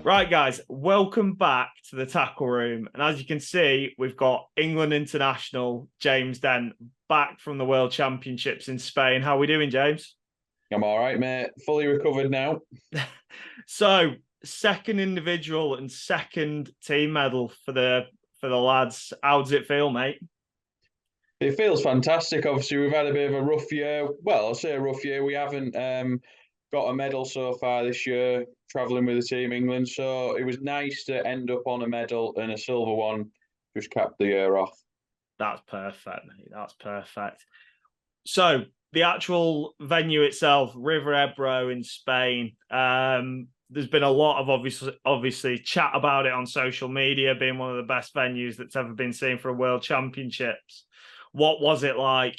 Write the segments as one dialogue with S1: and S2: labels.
S1: Right, guys, welcome back to the tackle room. And as you can see, we've got England international James Dent back from the World Championships in Spain. How are we doing, James?
S2: I'm all right, mate. Fully recovered now.
S1: So, second individual and second team medal for the lads. How does it feel, mate?
S2: It feels fantastic. Obviously, we've had a bit of a rough year. Well, I'll say a rough year. We haven't got a medal so far this year, travelling with the team England. So it was nice to end up on a medal and a silver one, just capped the year off.
S1: That's perfect, mate. That's perfect. So, the actual venue itself, River Ebro in Spain. There's been a lot of obviously chat about it on social media, being one of the best venues that's ever been seen for a World Championships. What was it like?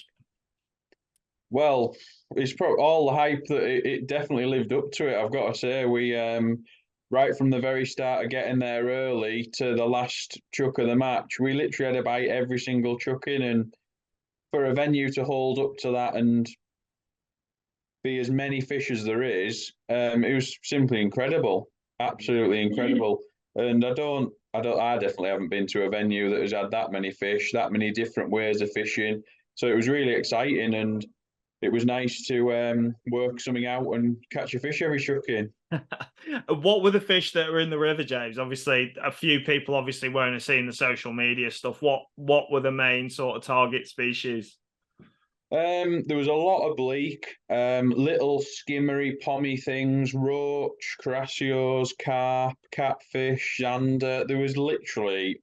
S2: Well, it's probably all the hype that it definitely lived up to it. I've got to say, we right from the very start of getting there early to the last chuck of the match, we literally had a bite every single chuck in, and for a venue to hold up to that and be as many fish as there is, it was simply incredible, absolutely incredible. And I definitely haven't been to a venue that has had that many fish, that many different ways of fishing. So it was really exciting, and it was nice to work something out and catch a fish every chuck in.
S1: What were the fish that were in the river, James? Obviously, a few people obviously won't have seen the social media stuff. What were the main sort of target species?
S2: There was a lot of bleak, little skimmery, pommy things, roach, carassios, carp, catfish, zander. There was literally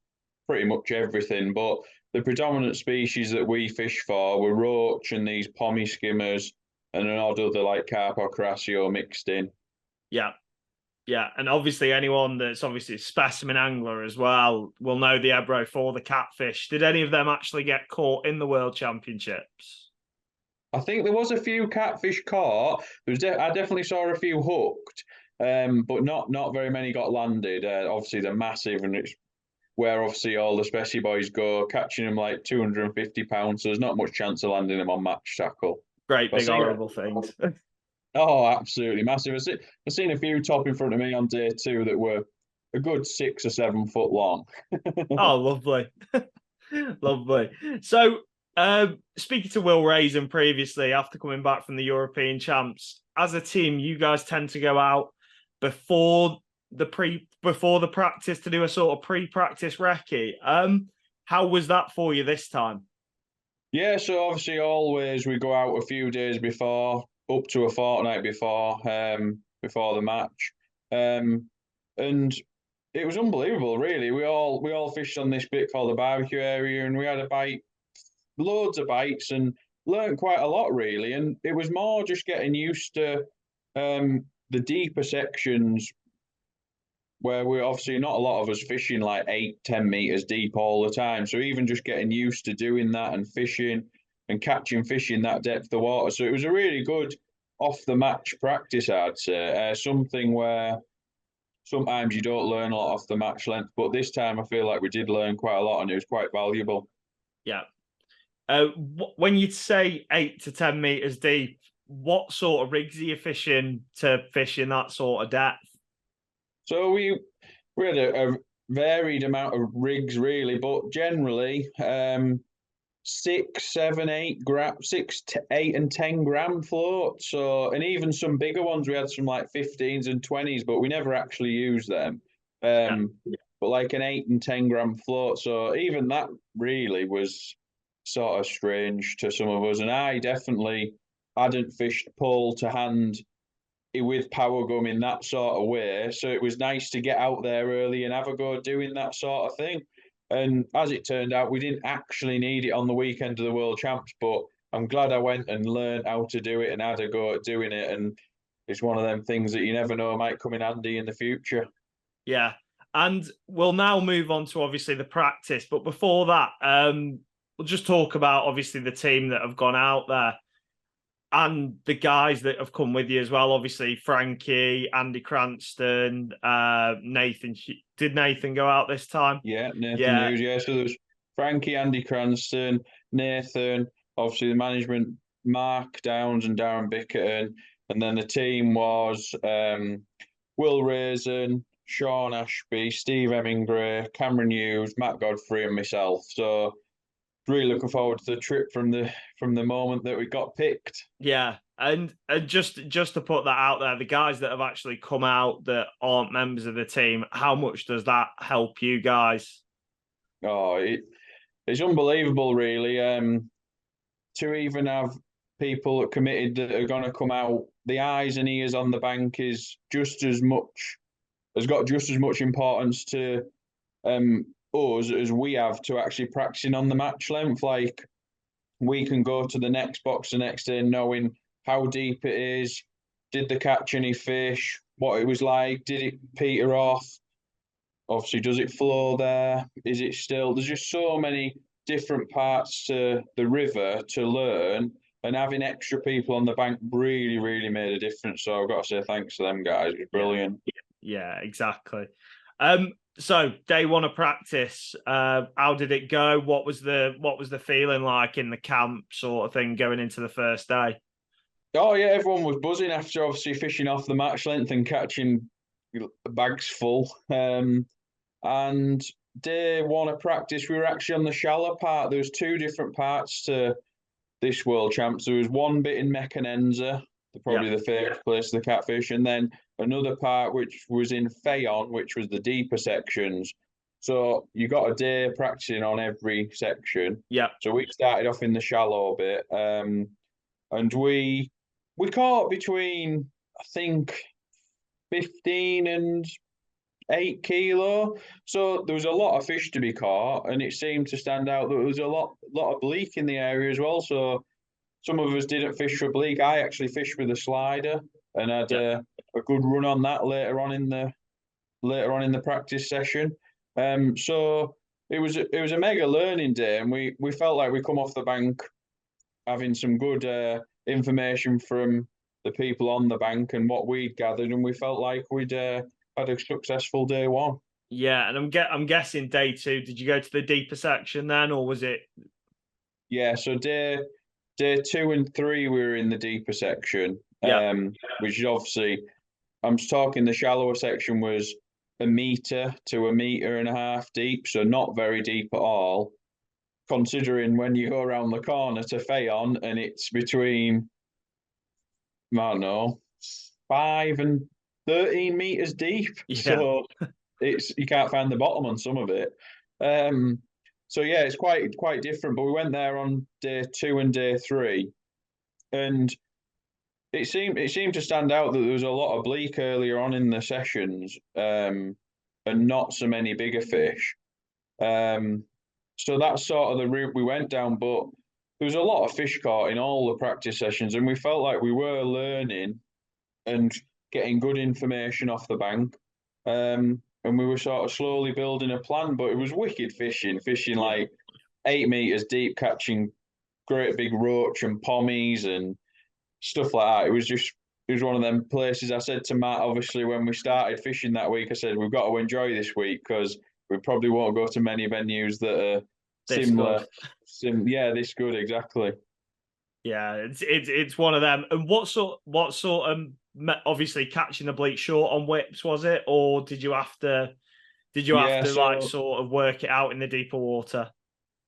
S2: pretty much everything, but the predominant species that we fish for were roach and these pommy skimmers and an odd other like carp or carassio mixed in.
S1: Yeah, yeah, and obviously anyone that's obviously a specimen angler as well will know the Ebro for the catfish. Did any of them actually get caught in the World Championships?
S2: I think there was a few catfish caught. I definitely saw a few hooked, but not very many got landed. Obviously, they're massive, and it's where obviously all the specie boys go, catching them like 250 pounds. So there's not much chance of landing them on match tackle.
S1: Great
S2: But
S1: big horrible things.
S2: oh, absolutely massive. I've seen a few top in front of me on day two that were a good 6 or 7 foot long.
S1: Oh, lovely. Lovely. So, speaking to Will Raisin previously, after coming back from the European champs, as a team, you guys tend to go out before before the practice to do a sort of pre-practice recce. How was that for you this time?
S2: Yeah, so obviously always we go out a few days before, up to a fortnight before the match. Um, and it was unbelievable, really. We all fished on this bit called the barbecue area, and we had a bite, loads of bites, and learned quite a lot, really. And it was more just getting used to the deeper sections where we're obviously not a lot of us fishing like 8, 10 meters deep all the time. So even just getting used to doing that and fishing and catching fish in that depth of water. So it was a really good off the match practice, I'd say. Something where sometimes you don't learn a lot off the match length, but this time I feel like we did learn quite a lot, and it was quite valuable.
S1: Yeah. When you say 8 to 10 meters deep, what sort of rigs are you fishing to fish in that sort of depth?
S2: So we had a varied amount of rigs really, but generally 6, 7, 8 gram, 6 to 8 and 10 gram float. So, and even some bigger ones, we had some like 15s and 20s, but we never actually used them.
S1: Yeah.
S2: But like an 8 and 10 gram float. So even that really was sort of strange to some of us. And I definitely hadn't fished pole to hand with power gum in that sort of way. So it was nice to get out there early and have a go doing that sort of thing. And as it turned out, we didn't actually need it on the weekend of the World Champs, but I'm glad I went and learned how to do it and had a go at doing it. And it's one of them things that you never know might come in handy in the future.
S1: Yeah. And we'll now move on to obviously the practice. But before that, we'll just talk about obviously the team that have gone out there and the guys that have come with you as well. Obviously, Frankie, Andy Cranston, Nathan. Did Nathan go out this time?
S2: Yeah, Nathan
S1: Yeah.
S2: Hughes. Yeah, so there was Frankie, Andy Cranston, Nathan, obviously the management, Mark Downs and Darren Bickerton. And then the team was Will Raisin, Sean Ashby, Steve Hemingway, Cameron Hughes, Matt Godfrey, and myself. So really looking forward to the trip from the moment that we got picked.
S1: Yeah, and just to put that out there, the guys that have actually come out that aren't members of the team, how much does that help you guys?
S2: Oh, it's unbelievable, really. To even have people that committed that are going to come out, the eyes and ears on the bank is just as much has got just as much importance to um, us as we have to actually practicing on the match length. Like we can go to the next box the next day knowing how deep it is, did the catch any fish, what it was like, did it peter off? Obviously, does it flow there? Is it still? There's just so many different parts to the river to learn, and having extra people on the bank really, really made a difference. So I've got to say thanks to them guys. It was brilliant.
S1: Yeah, exactly. So day one of practice, how did it go? What was the feeling like in the camp sort of thing going into the first day?
S2: Oh yeah, everyone was buzzing after obviously fishing off the match length and catching bags full. And day one of practice, we were actually on the shallow part. There was two different parts to this World Champs. There was one bit in Mekanenza,
S1: Yeah,
S2: probably the favourite place of the catfish, and then another part which was in Fayon, which was the deeper sections. So you got a day practicing on every section.
S1: yeah,
S2: So we started off in the shallow bit, and we caught between I think 15 and 8 kilo. So there was a lot of fish to be caught, and it seemed to stand out that there was a lot of bleak in the area as well. So some of us didn't fish for bleak. I actually fished with a slider and had
S1: yeah.
S2: a good run on that later on in the practice session. So it was a mega learning day, and we felt like we come off the bank having some good information from the people on the bank and what we'd gathered, and we felt like we'd had a successful day one.
S1: Yeah, and I'm guessing day two. Did you go to the deeper section then, or was it?
S2: Yeah, so day two and three we were in the deeper section,
S1: Yeah,
S2: which is obviously I'm talking the shallower section was a meter to a meter and a half deep, so not very deep at all. Considering when you go around the corner to Fayon and it's between I don't know 5 and 13 meters deep,
S1: yeah,
S2: so it's you can't find the bottom on some of it. Um, so yeah, it's quite different. But we went there on day two and day three, and it seemed to stand out that there was a lot of bleak earlier on in the sessions, and not so many bigger fish. Um, so that's sort of the route we went down. But there was a lot of fish caught in all the practice sessions, and we felt like we were learning and getting good information off the bank. And we were sort of slowly building a plan, but it was wicked fishing
S1: yeah,
S2: like 8 meters deep, catching great big roach and pommies and stuff like that. It was one of them places. I said to Matt, obviously, when we started fishing that week, I said we've got to enjoy this week because we probably won't go to many venues that are
S1: this good.
S2: similar. Yeah, this good exactly.
S1: Yeah, it's one of them. And what sort of obviously catching the bleak short on whips was it, or did you have
S2: Yeah,
S1: to like
S2: so
S1: sort of work it out in the deeper water?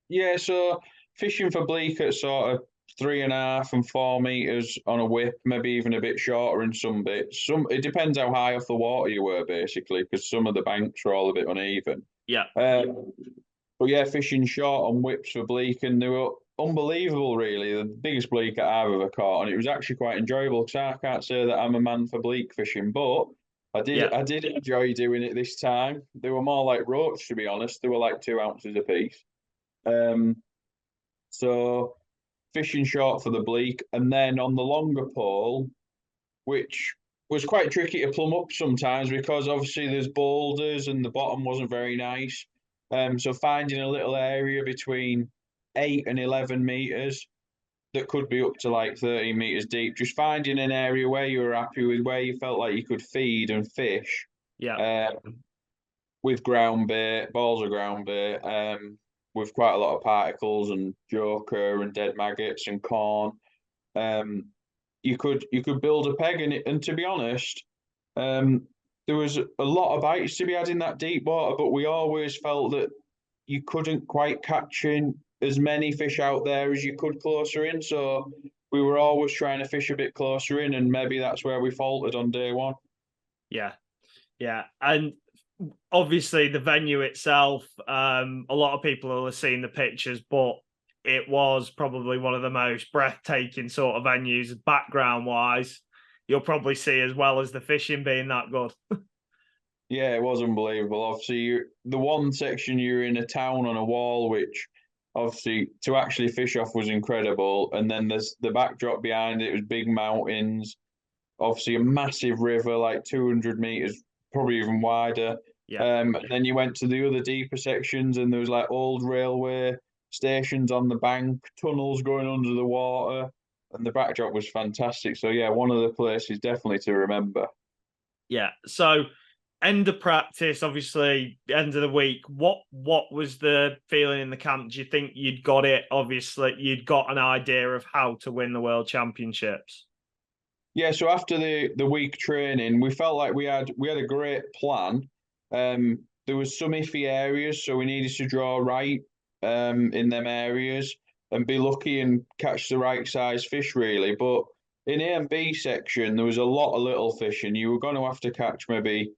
S2: yeah, so fishing for bleak at sort of 3.5 and 4 meters on a whip, maybe even a bit shorter in some bits. Some it depends how high off the water you were, basically, because some of the banks are all a bit uneven.
S1: Yeah,
S2: Um, but yeah, fishing short on whips for bleak, and they were unbelievable, really. The biggest bleak I've ever caught, and it was actually quite enjoyable because I can't say that I'm a man for bleak fishing, but
S1: yeah,
S2: I did enjoy doing it this time. They were more like roach, to be honest. They were like 2 ounces apiece. Um, so fishing short for the bleak, and then on the longer pole, which was quite tricky to plumb up sometimes because obviously there's boulders and the bottom wasn't very nice. So finding a little area between 8 and 11 meters that could be up to like 13 meters deep, just finding an area where you were happy with, where you felt like you could feed and fish,
S1: yeah,
S2: uh, with ground bait, balls of ground bait, with quite a lot of particles and joker and dead maggots and corn. Um, you could build a peg in it, and to be honest, um, there was a lot of bites to be had in that deep water, but we always felt that you couldn't quite catch in as many fish out there as you could closer in. So we were always trying to fish a bit closer in, and maybe that's where we faltered on day one.
S1: Yeah, yeah, and obviously the venue itself, a lot of people will have seen the pictures, but it was probably one of the most breathtaking sort of venues background wise you'll probably see, as well as the fishing being that good.
S2: Yeah, it was unbelievable. Obviously, the one section you're in a town on a wall, which obviously to actually fish off was incredible. And then there's the backdrop behind it was big mountains, obviously a massive river, like 200 meters, probably even wider.
S1: Yeah.
S2: And then you went to the other deeper sections, and there was like old railway stations on the bank, tunnels going under the water, and the backdrop was fantastic. So yeah, one of the places definitely to remember.
S1: Yeah. So end of practice, obviously, end of the week. What was the feeling in the camp? Do you think you'd got it? Obviously, you'd got an idea of how to win the World Championships.
S2: Yeah, so after the week training, we felt like we had a great plan. There was some iffy areas, so we needed to draw right in them areas and be lucky and catch the right size fish, really. But in A and B section, there was a lot of little fish, and you were going to have to catch maybe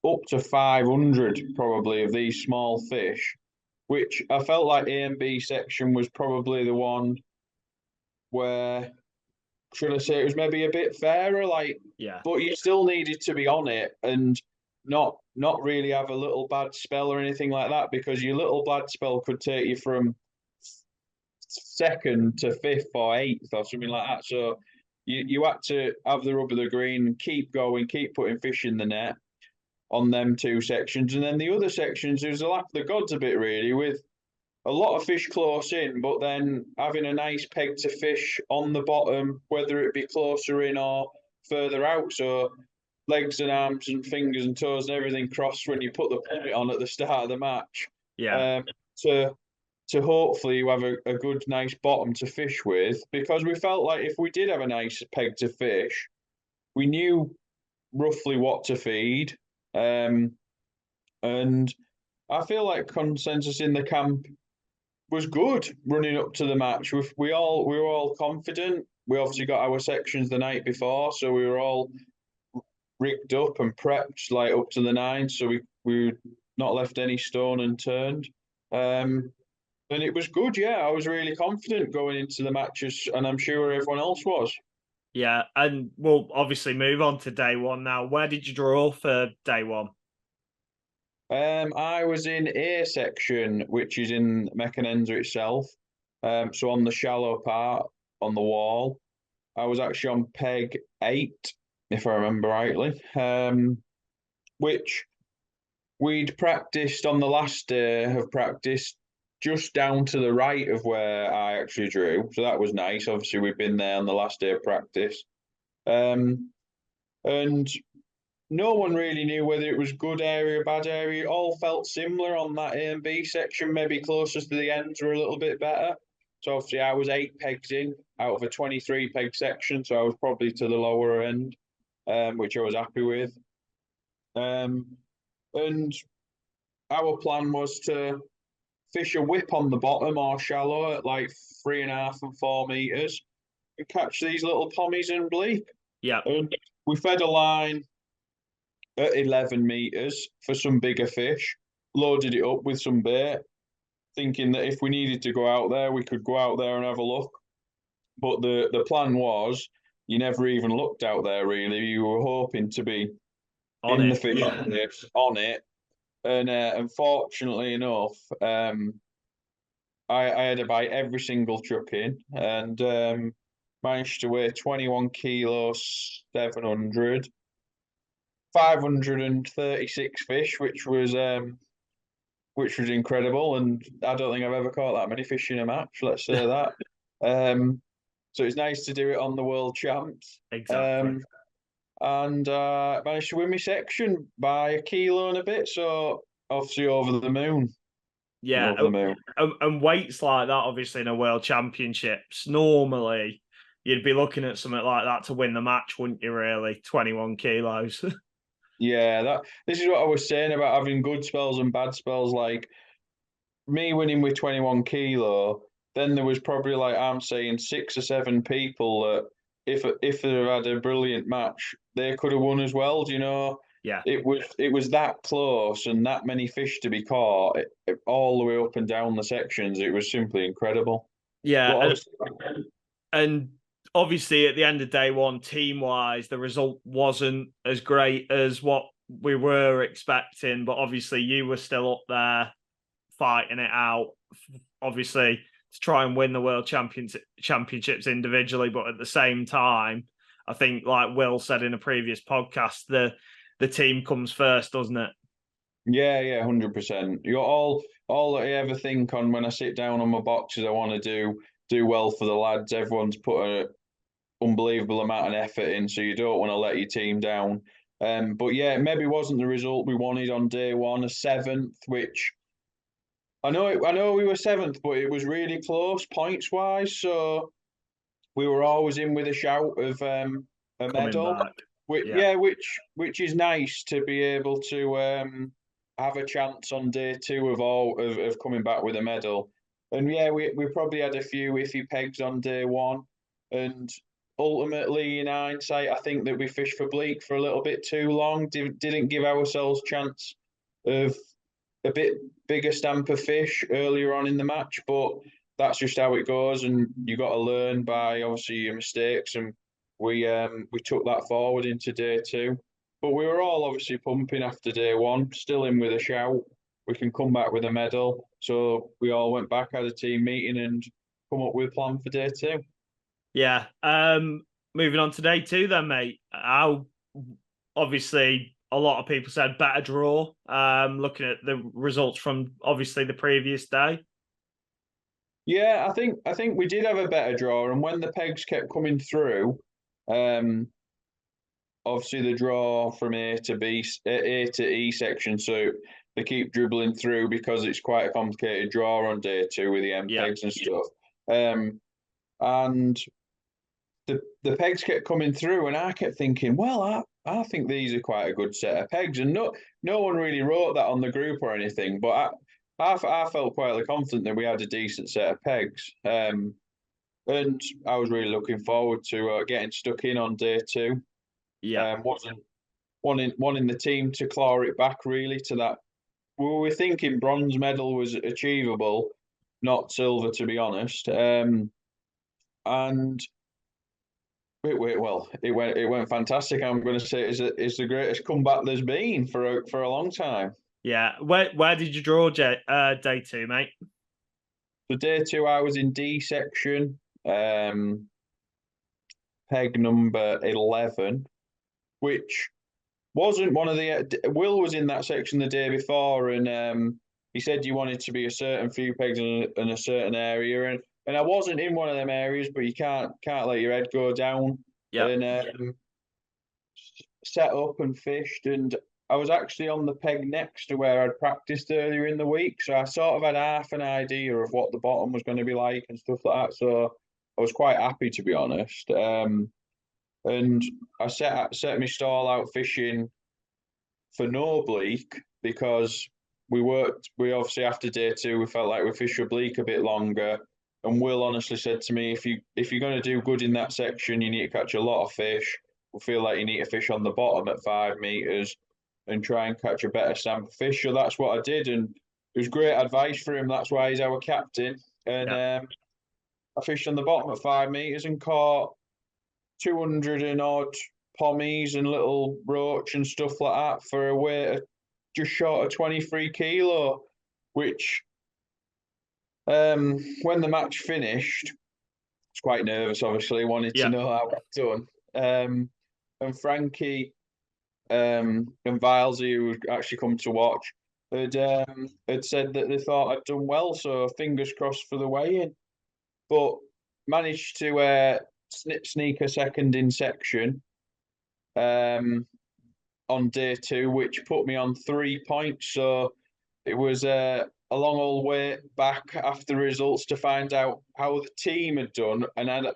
S2: up to 500 probably of these small fish, which I felt like A and B section was probably the one where, should I say, it was maybe a bit fairer, like,
S1: Yeah.
S2: but you still needed to be on it and not really have a little bad spell or anything like that, because your little bad spell could take you from second to fifth or eighth or something like that. So you had to have the rub of the green, keep going, keep putting fish in the net on them two sections, and then the other sections, there was a lap of the gods a bit, really, with a lot of fish close in, but then having a nice peg to fish on the bottom, whether it be closer in or further out. So legs and arms and fingers and toes and everything crossed when you put the plummet on at the start of the match.
S1: Yeah.
S2: To to hopefully you have a good, nice bottom to fish with, because we felt like if we did have a nice peg to fish, we knew roughly what to feed. And I feel like consensus in the camp was good running up to the match. We were all confident. We obviously got our sections the night before, so we were all rigged up and prepped like up to the nines. So we not left any stone unturned. And it was good. Yeah, I was really confident going into the matches, and I'm sure everyone else was.
S1: Yeah. And we'll obviously move on to day one now. Where did you draw for day one?
S2: I was in A section, which is in Mecanenza itself. So on the shallow part on the wall, I was actually on peg 8, if I remember rightly, which we'd practiced on the last day of practice just down to the right of where I actually drew. So that was nice. Obviously, we've been there on the last day of practice. And no one really knew whether it was good area, bad area. It all felt similar on that A and B section. Maybe closest to the ends were a little bit better. So obviously I was 8 pegs in out of a 23 peg section. So I was probably to the lower end, which I was happy with. And our plan was to fish a whip on the bottom or shallow at like 3.5 and 4 meters and catch these little pommies and bleak.
S1: Yeah.
S2: And we fed a line at 11 meters for some bigger fish, loaded it up with some bait, thinking that if we needed to go out there, we could go out there and have a look. But the plan was you never even looked out there, really. You were hoping to be
S1: On
S2: in
S1: it.
S2: the fish on it. And unfortunately enough, I had to buy every single truck in, and managed to weigh 21 kilos, 700. 536 fish, which was incredible, and I don't think I've ever caught that many fish in a match. Let's say that. So it's nice to do it on the World Champs.
S1: Exactly.
S2: And managed to win my section by a kilo and a bit. So obviously over the moon.
S1: Yeah.
S2: Over the moon.
S1: And weights like that, obviously, in a World Championships, normally you'd be looking at something like that to win the match, wouldn't you, really? 21 kilos.
S2: Yeah, this is what I was saying about having good spells and bad spells. Like me winning with 21 kilo, then there was probably like I'm saying 6 or 7 people that if they had a brilliant match, they could have won as well. Do you know?
S1: Yeah.
S2: It was that close and that many fish to be caught all the way up and down the sections. It was simply incredible. But
S1: Yeah.
S2: obviously,
S1: And obviously, at the end of day one, team wise, the result wasn't as great as what we were expecting. But obviously, you were still up there fighting it out. Obviously, to try and win the championships individually, but at the same time, I think, like Will said in a previous podcast, the team comes first, doesn't it?
S2: yeah, 100%. You're all that I ever think on when I sit down on my boxes. I want to do well for the lads. Everyone's put an unbelievable amount of effort in, so you don't want to let your team down. But yeah, it maybe wasn't the result we wanted on day one, a seventh, which I know we were seventh, but it was really close points wise. So we were always in with a shout of a
S1: Coming
S2: medal.
S1: back.
S2: Which,
S1: Yeah.
S2: yeah, which is nice to be able to have a chance on day two of coming back with a medal. And yeah, we probably had a few iffy pegs on day one, and ultimately, in hindsight, I think that we fished for bleak for a little bit too long. Didn't give ourselves chance of a bit bigger stamp of fish earlier on in the match, but that's just how it goes, and you got to learn by obviously your mistakes, and we took that forward into day two. But we were all obviously pumping after day one, still in with a shout. We can come back with a medal. So we all went back, had a team meeting, and come up with a plan for day two.
S1: Yeah. Moving on to day two, then, mate. How obviously a lot of people said better draw. Looking at the results from obviously the previous day.
S2: Yeah, I think we did have a better draw, and when the pegs kept coming through, um, obviously the draw from A to E section, so they keep dribbling through because it's quite a complicated draw on day two with the
S1: Yeah.
S2: MPEGs and stuff. And the pegs kept coming through, and I kept thinking, well, I think these are quite a good set of pegs, and no one really wrote that on the group or anything, but I felt quite confident that we had a decent set of pegs. And I was really looking forward to getting stuck in on day two.
S1: Yeah.
S2: Wasn't wanting the team to claw it back really to that. We were thinking bronze medal was achievable, not silver to be honest. And it went fantastic. I'm going to say it's the greatest comeback there's been for a long time.
S1: Yeah. Where did you draw day two, mate?
S2: So day two, I was in D section, peg number 11, which wasn't one of the. Will was in that section the day before, and he said you wanted to be a certain few pegs in a certain area, and I wasn't in one of them areas, but you can't let your head go down.
S1: Yeah.
S2: And set up and fished, and I was actually on the peg next to where I'd practiced earlier in the week, so I sort of had half an idea of what the bottom was going to be like and stuff like that. So I was quite happy to be honest. And I set my stall out fishing for no bleak because we obviously after day two we felt like we fished for bleak a bit longer. And Will honestly said to me, if you're going to do good in that section, you need to catch a lot of fish. We feel like you need to fish on the bottom at 5 meters and try and catch a better stamp of fish. So that's what I did, and it was great advice for him. That's why he's our captain. And I fished on the bottom at 5 meters and caught 200 and odd pommies and little roach and stuff like that for a weight of just short of 23 kilo, which when the match finished, I was quite nervous, obviously, wanted to know how I'd done. And Frankie and Vilesy, who had actually come to watch, had said that they thought I'd done well, so fingers crossed for the weigh-in. But managed to sneak a second in section on day two, which put me on 3 points. So it was a long old way back after the results to find out how the team had done, and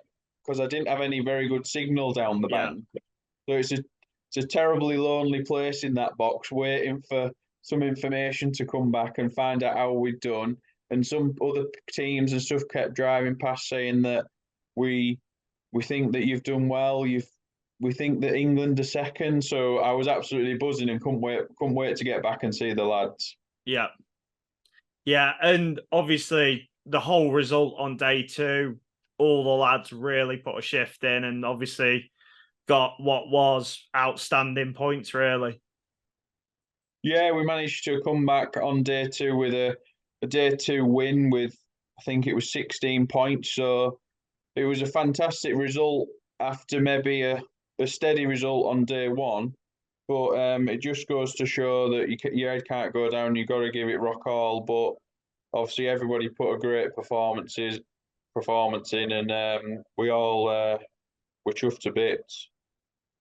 S2: because I didn't have any very good signal down the bank, so it's it's a terribly lonely place in that box, waiting for some information to come back and find out how we'd done. And some other teams and stuff kept driving past saying that we we think that you've done well. We think that England are second. So I was absolutely buzzing and couldn't wait to get back and see the lads.
S1: Yeah. Yeah. And obviously, the whole result on day two, all the lads really put a shift in and obviously got what was outstanding points, really.
S2: Yeah, we managed to come back on day two with a day two win with, I think it was 16 points. So it was a fantastic result after maybe a steady result on day one. But it just goes to show that your head can't go down. You've got to give it rock all. But obviously, everybody put a great performance in, and we all were chuffed to bits.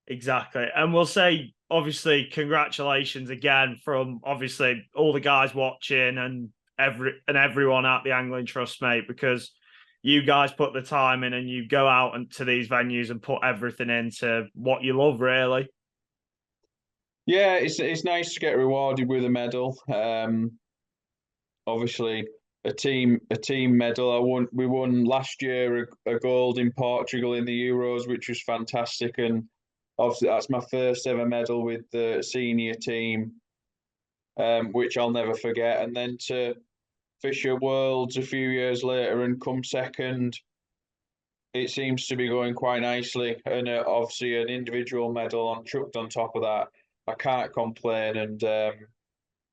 S1: Exactly. And we'll say, obviously, congratulations again from obviously all the guys watching and everyone at the Angling Trust, mate, because you guys put the time in and you go out to these venues and put everything into what you love, really.
S2: Yeah, it's nice to get rewarded with a medal. Obviously, a team medal. We won last year a gold in Portugal in the Euros, which was fantastic, and obviously that's my first ever medal with the senior team, which I'll never forget. And then to Fisher Worlds a few years later and come second, it seems to be going quite nicely. And obviously an individual medal chucked on top of that. I can't complain, and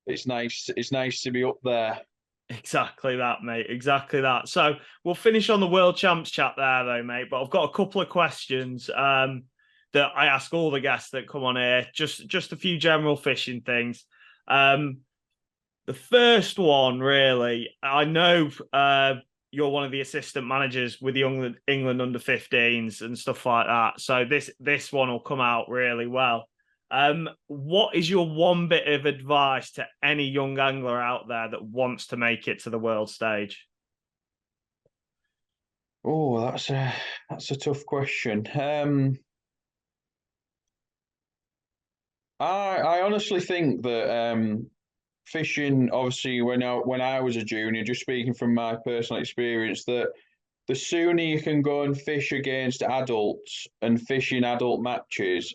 S2: it's nice. It's nice to be up there.
S1: Exactly that, mate. Exactly that. So we'll finish on the World Champs chat there, though, mate. But I've got a couple of questions that I ask all the guests that come on here. Just a few general fishing things. The first one, really, I know you're one of the assistant managers with the England under-15s and stuff like that. So this one will come out really well. What is your one bit of advice to any young angler out there that wants to make it to the world stage?
S2: Oh, that's a tough question. I honestly think that fishing, obviously, when I was a junior, just speaking from my personal experience, that the sooner you can go and fish against adults and fish in adult matches,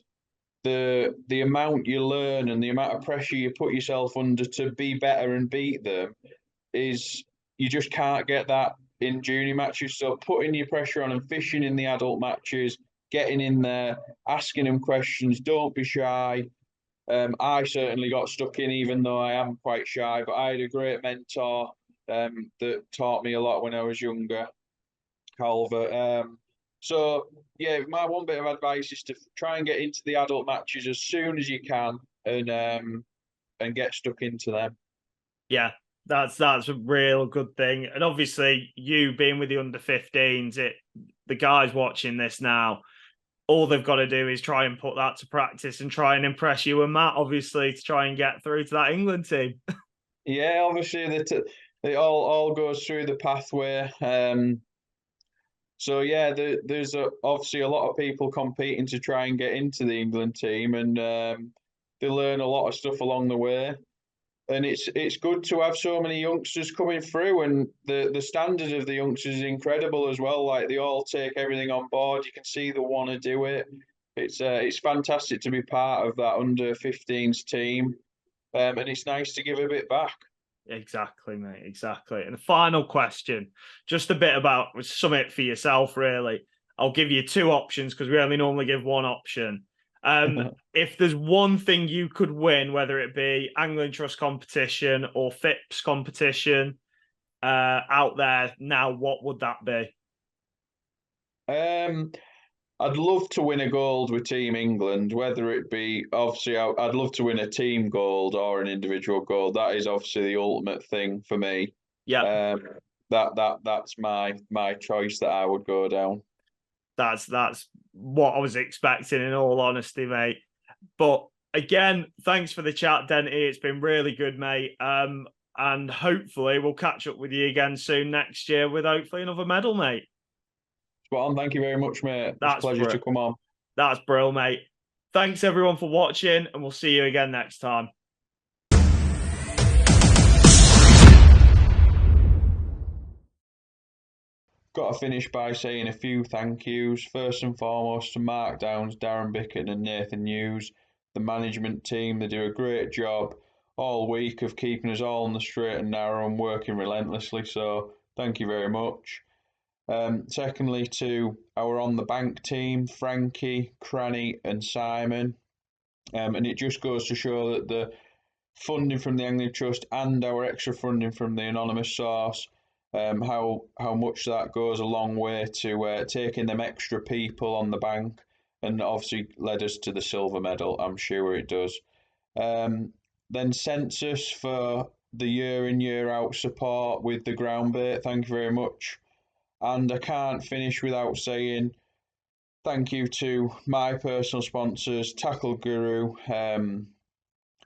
S2: the amount you learn and the amount of pressure you put yourself under to be better and beat them is you just can't get that in junior matches. So putting your pressure on and fishing in the adult matches, getting in there, asking them questions, don't be shy. I certainly got stuck in, even though I am quite shy. But I had a great mentor that taught me a lot when I was younger, Calvert. So yeah, my one bit of advice is to try and get into the adult matches as soon as you can, and get stuck into them.
S1: Yeah, that's a real good thing. And obviously, you being with the under-15s, the guys watching this now, all they've got to do is try and put that to practice and try and impress you and Matt, obviously, to try and get through to that England team.
S2: Yeah, obviously it all goes through the pathway. So yeah, there's obviously a lot of people competing to try and get into the England team, and they learn a lot of stuff along the way. And it's good to have so many youngsters coming through, and the standard of the youngsters is incredible as well. Like they all take everything on board. You can see they want to do it. It's fantastic to be part of that under-15s team, and it's nice to give a bit back.
S1: Exactly, mate. Exactly. And the final question, just a bit about something for yourself, really. I'll give you two options because we only normally give one option. If there's one thing you could win, whether it be Angling Trust competition or FIPS competition out there now, what would that be?
S2: I'd love to win a gold with Team England, whether it be obviously I'd love to win a team gold or an individual gold. That is obviously the ultimate thing for me.
S1: Yeah.
S2: That's my choice that I would go down.
S1: That's what I was expecting, in all honesty, mate. But again, thanks for the chat, Denty. It's been really good, mate. And hopefully we'll catch up with you again soon next year with hopefully another medal, mate.
S2: Spot on. Thank you very much, mate. It's a pleasure to come on.
S1: That's brilliant, mate. Thanks everyone for watching, and we'll see you again next time.
S2: Got to finish by saying a few thank yous. First and foremost to Mark Downs, Darren Bickett and Nathan Hughes, the management team. They do a great job all week of keeping us all on the straight and narrow and working relentlessly, so thank you very much. Secondly, to our on the bank team, Frankie, Cranny and Simon. And it just goes to show that the funding from the Angling Trust and our extra funding from the anonymous source, how much that goes a long way to taking them extra people on the bank, and obviously led us to the silver medal. I'm sure it does. Then Census for the year in year out support with the ground bait. Thank you very much. And I can't finish without saying thank you to my personal sponsors, Tackle Guru.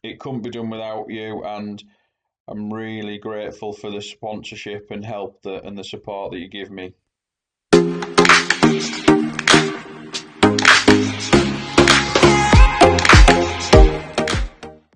S2: It couldn't be done without you, and I'm really grateful for the sponsorship and help and the support that you give me.